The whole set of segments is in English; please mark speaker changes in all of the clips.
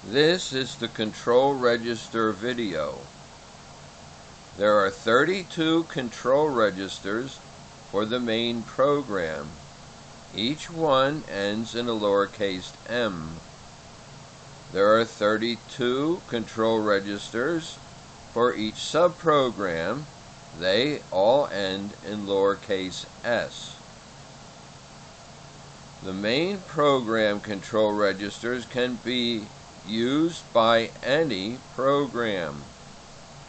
Speaker 1: This is the control register video. There are 32 control registers for the main program. Each one ends in a lowercase m. There are 32 control registers for each subprogram. They all end in lowercase s. The main program control registers can be used by any program.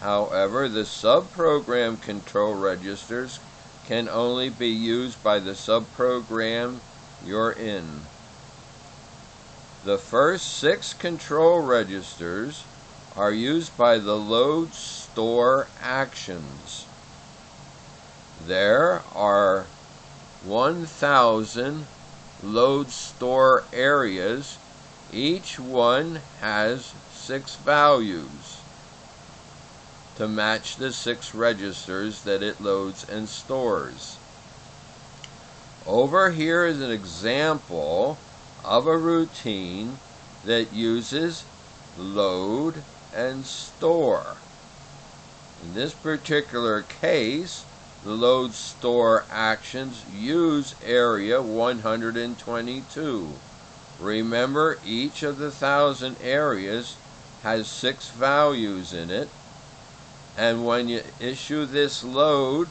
Speaker 1: However, the subprogram control registers can only be used by the subprogram you're in. The first 6 control registers are used by the load store actions. There are 1,000 load store areas. Each one has 6 values to match the 6 registers that it loads and stores. Over here is an example of a routine that uses load and store. In this particular case, the load store actions use area 122. Remember, each of the 1,000 areas has 6 values in it, and when you issue this load,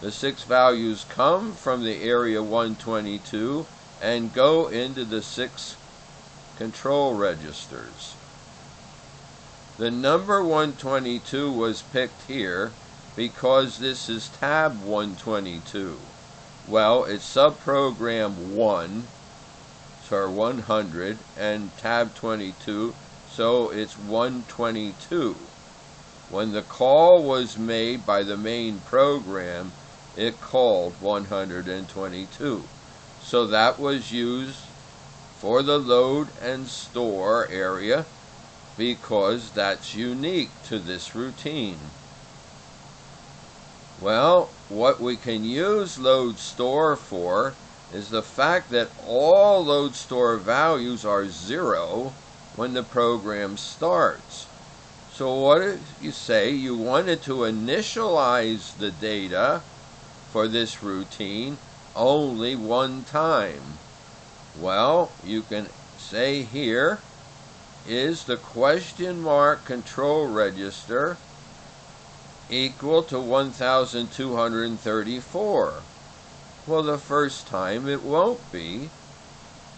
Speaker 1: the 6 values come from the area 122 and go into the 6 control registers. The number 122 was picked here because this is tab 122. Well, it's subprogram 1, or 100, and tab 22, so it's 122. When the call was made by the main program, it called 122. So that was used for the load and store area because that's unique to this routine. Well, what we can use load store for is the fact that all load store values are 0 when the program starts. So what if you say you wanted to initialize the data for this routine only one time? Well, you can say here, is the question mark control register equal to 1,234? Well, the first time it won't be,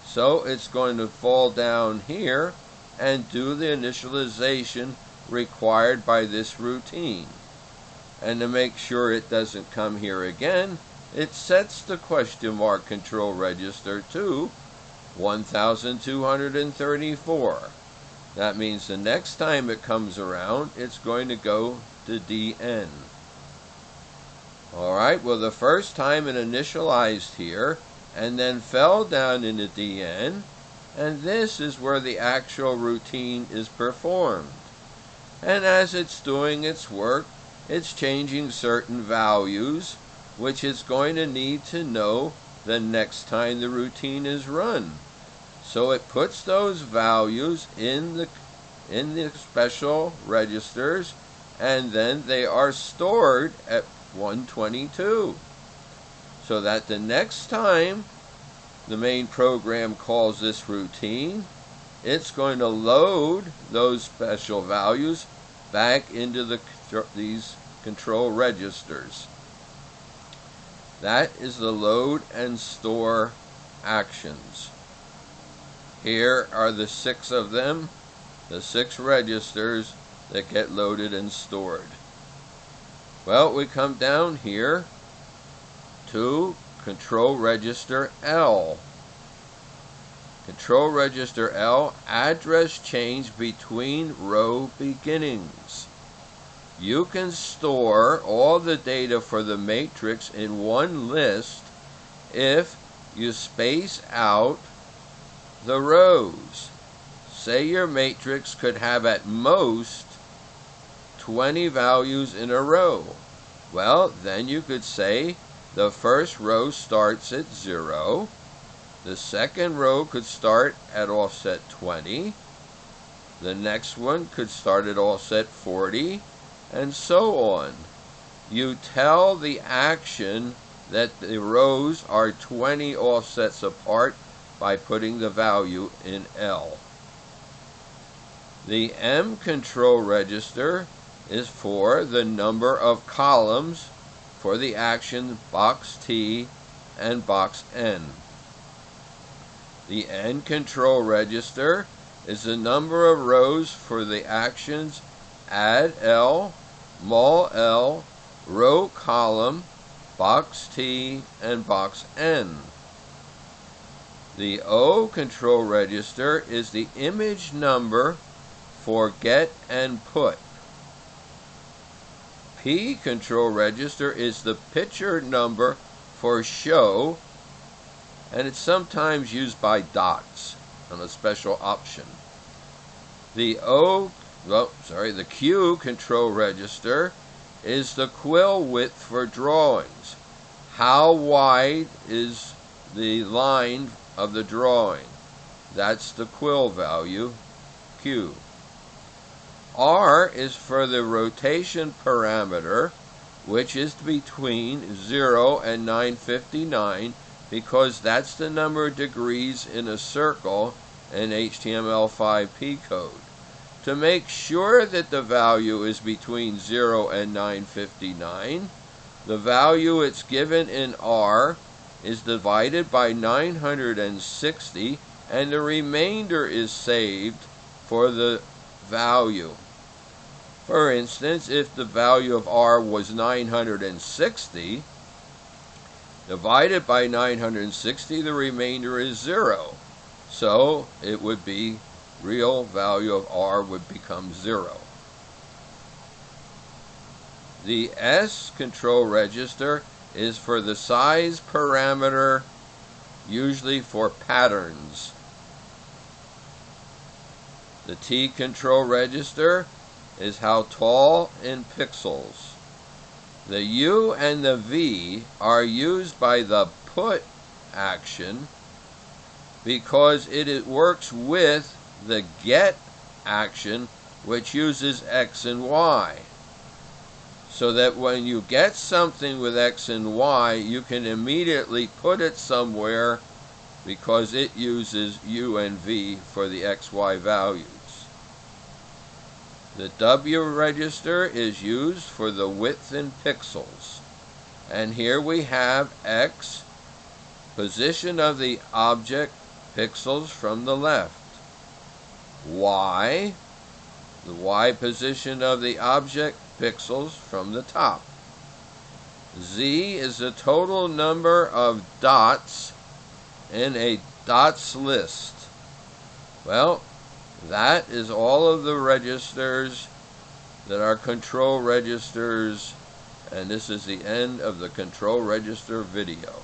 Speaker 1: so it's going to fall down here and do the initialization required by this routine. And to make sure it doesn't come here again, it sets the question mark control register to 1,234. That means the next time it comes around, it's going to go to DN. Alright, well, the first time it initialized here and then fell down into DN, and this is where the actual routine is performed. And as it's doing its work, it's changing certain values, which it's going to need to know the next time the routine is run. So it puts those values in the special registers, and then they are stored at 122. So that the next time the main program calls this routine, it's going to load those special values back into these control registers. That is the load and store actions. Here are the 6 of them, the 6 registers that get loaded and stored. Well, we come down here to control register L. Control register L, address change between row beginnings. You can store all the data for the matrix in one list if you space out the rows. Say your matrix could have at most 20 values in a row. Well, then you could say the first row starts at 0, the second row could start at offset 20, The next one could start at offset 40, and so on. You tell the action that the rows are 20 offsets apart by putting the value in L. The M control register is for the number of columns for the actions box T and box N. The N control register is the number of rows for the actions add L, mul L, row column, box T, and box N. The O control register is the image number for get and put. P control register is the picture number for show, and it's sometimes used by dots on a special option. The Q control register is the quill width for drawings. How wide is the line of the drawing? That's the quill value, Q. R is for the rotation parameter, which is between 0 and 959, because that's the number of degrees in a circle in HTML5P code. To make sure that the value is between 0 and 959, the value it's given in R is divided by 960, and the remainder is saved for the value. For instance, if the value of R was 960, divided by 960, the remainder is 0. So it would be, real value of R would become 0. The S control register is for the size parameter, usually for patterns. The T control register is how tall in pixels. The U and the V are used by the put action because it works with the get action, which uses X and Y. So that when you get something with X and Y, you can immediately put it somewhere because it uses U and V for the XY values. The W register is used for the width in pixels. And here we have X, position of the object, pixels from the left. Y, the Y position of the object, pixels from the top. Z is the total number of dots in a dots list. Well, that is all of the registers that are control registers, and this is the end of the control register video.